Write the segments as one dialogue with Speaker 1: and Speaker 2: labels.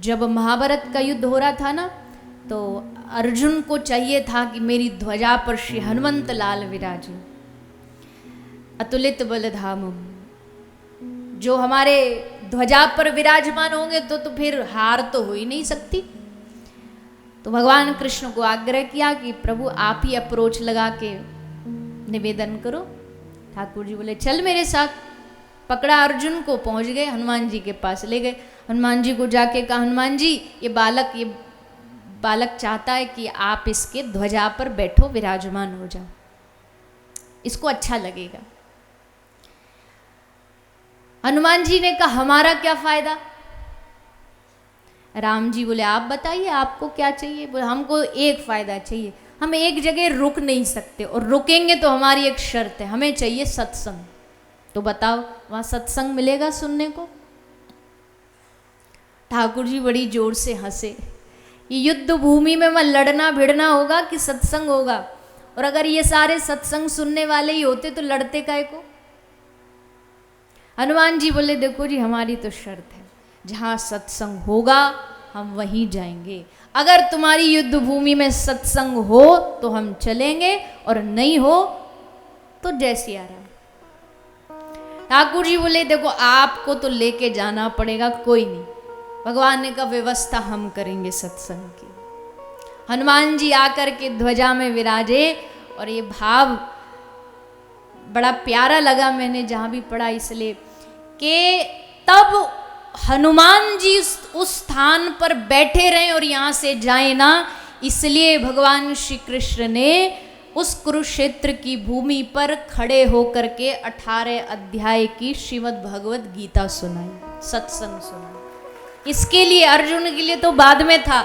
Speaker 1: जब महाभारत का युद्ध हो रहा था ना, तो अर्जुन को चाहिए था कि मेरी ध्वजा पर श्री हनुमंत लाल विराजे, अतुलित बलधामम। जो हमारे ध्वजा पर विराजमान होंगे तो फिर हार तो हो ही नहीं सकती। तो भगवान कृष्ण को आग्रह किया कि प्रभु आप ही अप्रोच लगा के निवेदन करो। ठाकुर जी बोले चल मेरे साथ। पकड़ा अर्जुन को, पहुंच गए हनुमान जी के पास, ले गए। हनुमान जी को जाके कहा, हनुमान जी ये बालक चाहता है कि आप इसके ध्वजा पर बैठो, विराजमान हो जाओ, इसको अच्छा लगेगा। हनुमान जी ने कहा हमारा क्या फायदा। राम जी बोले आप बताइए आपको क्या चाहिए। बोले हमको एक फायदा चाहिए, हम एक जगह रुक नहीं सकते और रुकेंगे तो हमारी एक शर्त है, हमें चाहिए सत्संग। तो बताओ वहां सत्संग मिलेगा सुनने को। ठाकुर जी बड़ी जोर से हंसे। ये युद्ध भूमि में वह लड़ना भिड़ना होगा कि सत्संग होगा, और अगर ये सारे सत्संग सुनने वाले ही होते तो लड़ते काहे को। हनुमान जी बोले देखो जी हमारी तो शर्त है, जहां सत्संग होगा हम वहीं जाएंगे। अगर तुम्हारी युद्ध भूमि में सत्संग हो तो हम चलेंगे, और नहीं हो तो जैसी आ रहा। ठाकुर जी बोले देखो आपको तो लेके जाना पड़ेगा, कोई नहीं। भगवान ने कहा व्यवस्था हम करेंगे सत्संग की। हनुमान जी आकर के ध्वजा में विराजे, और ये भाव बड़ा प्यारा लगा, मैंने जहां भी पढ़ा, इसलिए कि तब हनुमान जी उस स्थान पर बैठे रहे और यहां से जाए ना, इसलिए भगवान श्री कृष्ण ने उस कुरुक्षेत्र की भूमि पर खड़े होकर के 18 अध्याय की श्रीमद् भगवत गीता सुनाई, सत्संग सुनाई। इसके लिए अर्जुन के लिए तो बाद में था,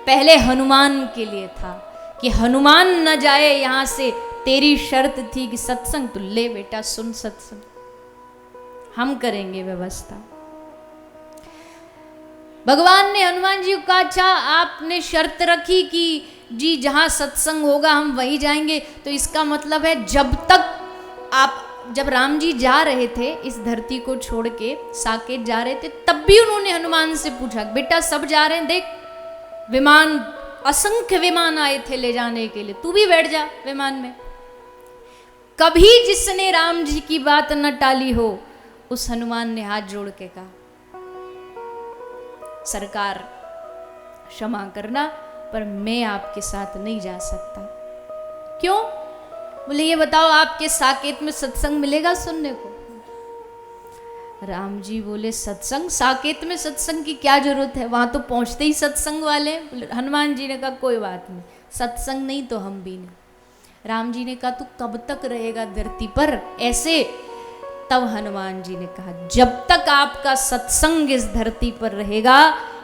Speaker 1: पहले हनुमान के लिए था कि हनुमान न जाए यहां से। तेरी शर्त थी कि सत्संग, तो ले बेटा सुन सत्संग, हम करेंगे व्यवस्था। भगवान ने हनुमान जी को कहा अच्छा आपने शर्त रखी कि जी जहां सत्संग होगा हम वहीं जाएंगे, तो इसका मतलब है जब राम जी जा रहे थे इस धरती को छोड़ के, साकेत जा रहे थे, तब भी उन्होंने हनुमान से पूछा बेटा सब जा रहे हैं, देख विमान, असंख्य विमान आए थे ले जाने के लिए, तू भी बैठ जा विमान में। कभी जिसने राम जी की बात न टाली हो, उस हनुमान ने हाथ जोड़ के कहा सरकार क्षमा करना, पर मैं आपके साथ नहीं जा सकता। क्यों? बोले ये बताओ आपके साकेत में सत्संग मिलेगा सुनने को। राम जी बोले सत्संग, साकेत में सत्संग की क्या जरूरत है, वहां तो पहुंचते ही सत्संग वाले। हनुमान जी ने कहा कोई बात नहीं, सत्संग नहीं तो हम भी नहीं। राम जी ने कहा तू कब तक रहेगा धरती पर ऐसे। तब हनुमान जी ने कहा जब तक आपका सत्संग इस धरती पर रहेगा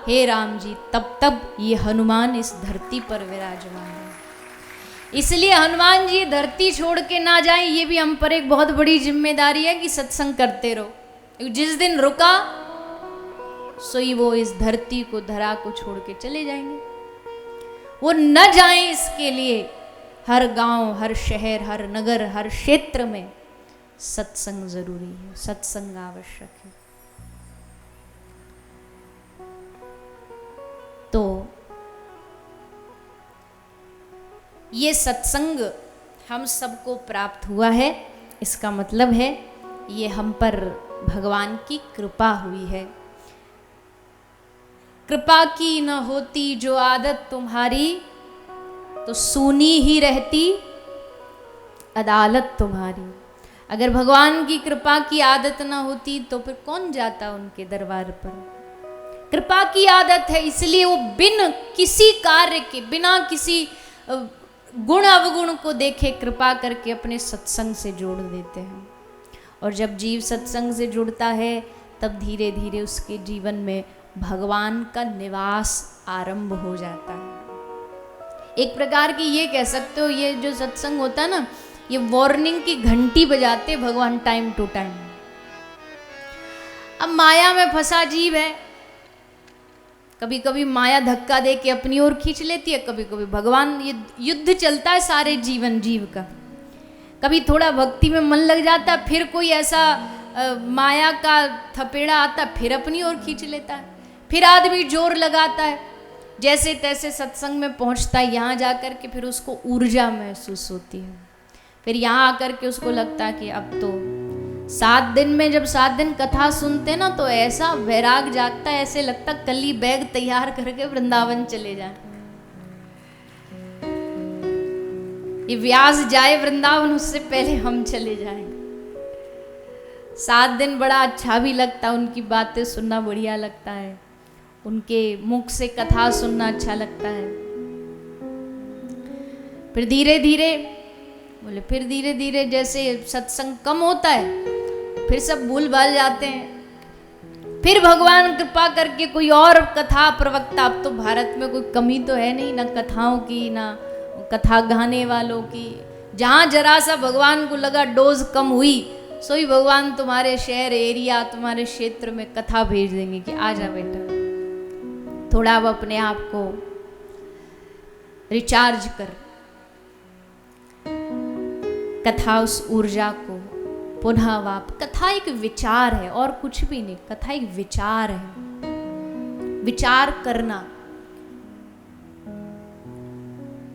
Speaker 1: हे राम जी, तब तक ये हनुमान इस धरती पर विराजमान है। इसलिए हनुमान जी धरती छोड़ के ना जाएं, ये भी हम पर एक बहुत बड़ी जिम्मेदारी है कि सत्संग करते रहो। जिस दिन रुका सोई वो इस धरती को, धरा को छोड़ के चले जाएंगे। वो न जाएं इसके लिए हर गांव, हर शहर, हर नगर, हर क्षेत्र में सत्संग जरूरी है, सत्संग आवश्यक है। तो ये सत्संग हम सबको प्राप्त हुआ है, इसका मतलब है ये हम पर भगवान की कृपा हुई है। कृपा की न होती जो आदत तुम्हारी, तो सूनी ही रहती अदालत तुम्हारी। अगर भगवान की कृपा की आदत ना होती तो फिर कौन जाता उनके दरबार पर। कृपा की आदत है, इसलिए वो बिन किसी कार्य के, बिना किसी गुण अवगुण को देखे कृपा करके अपने सत्संग से जोड़ देते हैं। और जब जीव सत्संग से जुड़ता है तब धीरे धीरे उसके जीवन में भगवान का निवास आरंभ हो जाता है। एक प्रकार की ये कह सकते हो, ये जो सत्संग होता है ना, ये वार्निंग की घंटी बजाते भगवान टाइम टू टाइम। अब माया में फंसा जीव है, कभी कभी माया धक्का दे के अपनी ओर खींच लेती है, कभी कभी भगवान, ये युद्ध चलता है सारे जीव का। कभी थोड़ा भक्ति में मन लग जाता है, फिर कोई ऐसा माया का थपेड़ा आता, फिर अपनी ओर खींच लेता है। फिर आदमी जोर लगाता है, जैसे तैसे सत्संग में पहुंचता है, यहाँ जाकर के फिर उसको ऊर्जा महसूस होती है। फिर यहाँ आकर के उसको लगता है कि अब तो 7 दिन में, जब 7 दिन कथा सुनते ना तो ऐसा वैराग जागता है, ऐसे लगता कल ही बैग तैयार करके वृंदावन चले जाए। ये व्यास जाए वृंदावन उससे पहले हम चले जाएं। 7 दिन बड़ा अच्छा भी लगता है, उनकी बातें सुनना बढ़िया लगता है, उनके मुख से कथा सुनना अच्छा लगता है। फिर धीरे धीरे जैसे सत्संग कम होता है, फिर सब भूल भाल जाते हैं। फिर भगवान कृपा करके कोई और कथा प्रवक्ता, अब तो भारत में कोई कमी तो है नहीं, ना कथाओं की ना कथा गाने वालों की। जहां जरा सा भगवान को लगा डोज कम हुई, सो ही भगवान तुम्हारे शहर एरिया तुम्हारे क्षेत्र में कथा भेज देंगे कि आ जा बेटा, थोड़ा अब अपने आप को रिचार्ज कर, कथा उस ऊर्जा को पुनः वाप। कथा एक विचार है और कुछ भी नहीं, कथा एक विचार है, विचार करना,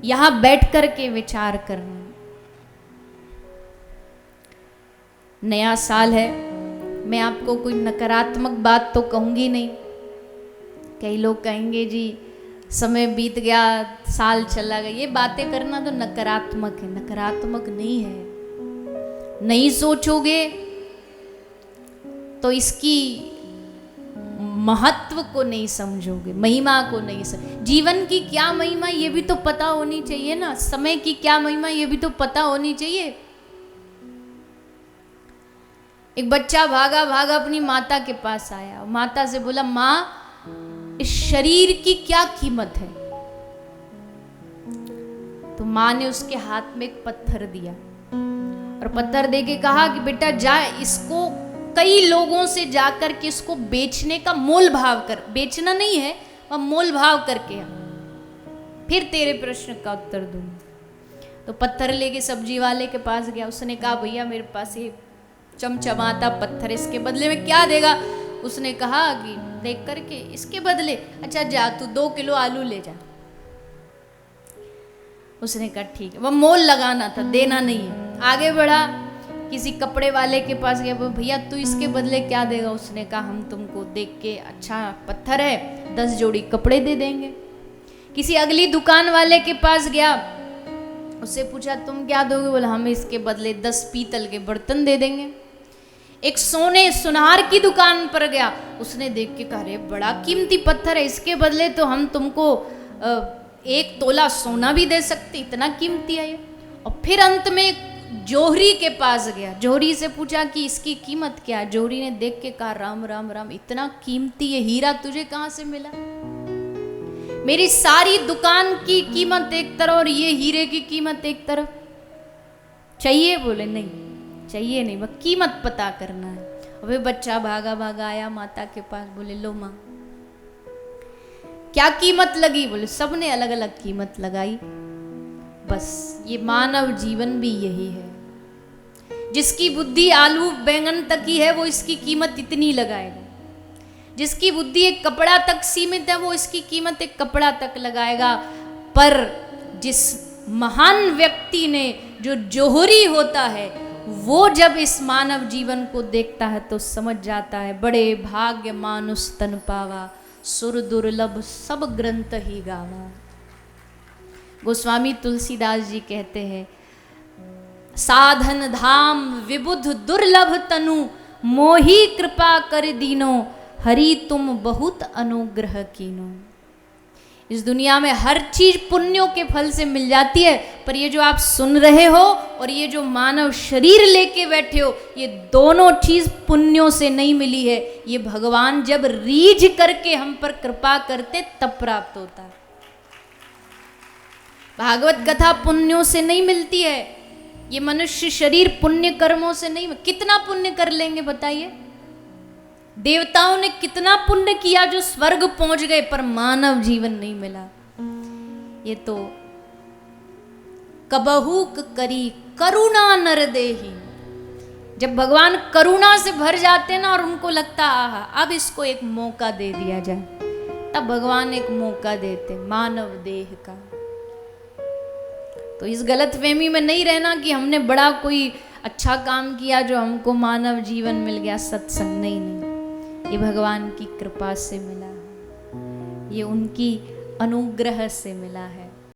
Speaker 1: यहां बैठ करके विचार करना। नया साल है, मैं आपको कोई नकारात्मक बात तो कहूंगी नहीं। कई लोग कहेंगे जी समय बीत गया, साल चला गया, ये बातें करना तो नकारात्मक है। नकारात्मक नहीं है, नहीं सोचोगे तो इसकी महत्व को नहीं समझोगे, महिमा को नहीं समझ। जीवन की क्या महिमा ये भी तो पता होनी चाहिए ना, समय की क्या महिमा ये भी तो पता होनी चाहिए। एक बच्चा भागा भागा अपनी माता के पास आया, माता से बोला माँ इस शरीर की क्या कीमत है। तो माँ ने उसके हाथ में एक पत्थर दिया और पत्थर देके कहा कि बेटा जा, इसको कई लोगों से जाकर के इसको बेचने का मोल भाव कर, बेचना नहीं है वह मोल भाव करके आ, फिर तेरे प्रश्न का उत्तर दूंगा। तो पत्थर लेके सब्जी वाले के पास गया, उसने कहा भैया मेरे पास ये चमचमाता पत्थर, इसके बदले में क्या देगा। उसने कहा कि देख करके इसके बदले, अच्छा जा तू 2 किलो आलू ले जा। उसने कहा ठीक है, वह मोल लगाना था, देना नहीं है। आगे बढ़ा, किसी कपड़े वाले के पास गया, भैया तू इसके बदले क्या देगा। उसने कहा हम तुमको देख के अच्छा पत्थर है 10 जोड़ी कपड़े दे देंगे। किसी अगली दुकान वाले के पास गया, उससे पूछा तुम क्या दोगे, बोला हम इसके बदले 10 पीतल के बर्तन दे देंगे। एक सोने सुनार की दुकान पर गया, उसने देख के कहा अरे बड़ा कीमती पत्थर है, इसके बदले तो हम तुमको 1 तोला सोना भी दे सकते, इतना कीमती है ये। और फिर अंत में जोहरी के पास गया, जोहरी से पूछा कि इसकी कीमत क्या है। जोहरी ने देख के कहा राम राम राम, इतना कीमती ये हीरा तुझे कहां से मिला। मेरी सारी दुकान की कीमत एक तरफ और ये हीरे की कीमत एक तरफ, चाहिए। बोले नहीं चाहिए नहीं, वह कीमत पता करना है। अबे बच्चा भागा भागा आया माता के पास, बोले लो माँ क्या कीमत लगी। बोले सबने अलग अलग कीमत लगाई। बस ये मानव जीवन भी यही है, जिसकी बुद्धि आलू बैंगन तक ही है वो इसकी कीमत इतनी लगाएगा, जिसकी बुद्धि एक कपड़ा तक सीमित है वो इसकी कीमत एक कपड़ा तक लगाएगा। पर जिस महान व्यक्ति ने जो जोहरी होता है वो जब इस मानव जीवन को देखता है तो समझ जाता है बड़े भाग्य मानुष तन पावा, सुर दुर्लभ सब ग्रंथ ही गावा। गोस्वामी तुलसीदास जी कहते हैं साधन धाम विबुध दुर्लभ तनु, मोही कृपा कर दीनो, हरि तुम बहुत अनुग्रह कीनो। इस दुनिया में हर चीज पुण्यों के फल से मिल जाती है, पर ये जो आप सुन रहे हो और ये जो मानव शरीर लेके बैठे हो, ये दोनों चीज पुण्यों से नहीं मिली है। ये भगवान जब रीझ करके हम पर कृपा करते तब प्राप्त होता है। भागवत कथा पुण्यों से नहीं मिलती है, ये मनुष्य शरीर पुण्य कर्मों से नहीं। कितना पुण्य कर लेंगे बताइए। देवताओं ने कितना पुण्य किया जो स्वर्ग पहुंच गए, पर मानव जीवन नहीं मिला। ये तो कबहू करी करुणा नर देही, जब भगवान करुणा से भर जाते ना और उनको लगता आहा अब इसको एक मौका दे दिया जाए, तब भगवान एक मौका देते मानव देह का। तो इस गलतफहमी में नहीं रहना कि हमने बड़ा कोई अच्छा काम किया जो हमको मानव जीवन मिल गया, सत्संग नहीं, नहीं, ये भगवान की कृपा से मिला है, ये उनकी अनुग्रह से मिला है।